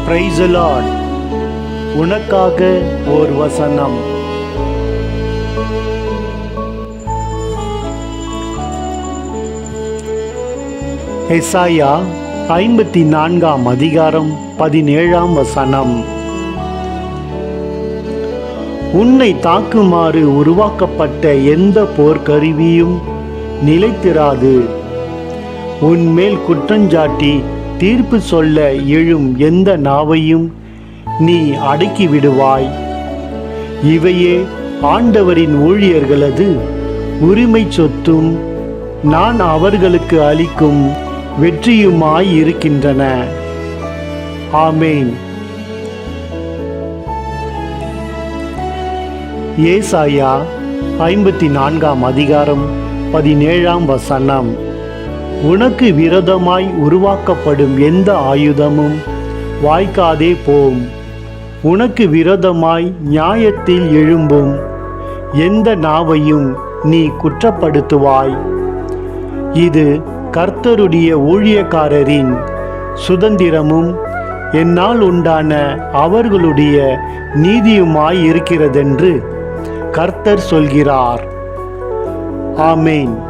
Praise the Lord. உனக்காக ஓர் வசனம். எசாயா 54 அதிகாரம் 17 வசனம். உன்னை தாக்குமாறு உருவாக்கப்பட்ட எந்த போர்க்கருவியும் நிலைத்திராது. உன்மேல் குற்றஞ்சாட்டி தீர்ப்பு சொல்ல எழும் எந்த நாவையும் நீ அடக்கி விடுவாய். இவையே ஆண்டவரின் ஊழியர்களது உரிமை சொத்தும் நான் அவர்களுக்கு அளிக்கும் வெற்றியுமாய் இருக்கின்றன. ஆமேன். ஏசாயா 54 அதிகாரம் 17 வசனம். உனக்கு விரோதமாய் உருவாக்கப்படும் எந்த ஆயுதமும் வாய்க்காதே போம். உனக்கு விரோதமாய் நியாயத்தில் எழும்பும் எந்த நாவையும் நீ குற்றப்படுத்துவாய். இது கர்த்தருடைய ஊழியக்காரரின் சுதந்திரமும் என்னால் உண்டான அவர்களுடைய நீதியுமாய் இருக்கிறதென்று கர்த்தர் சொல்கிறார். ஆமேன்.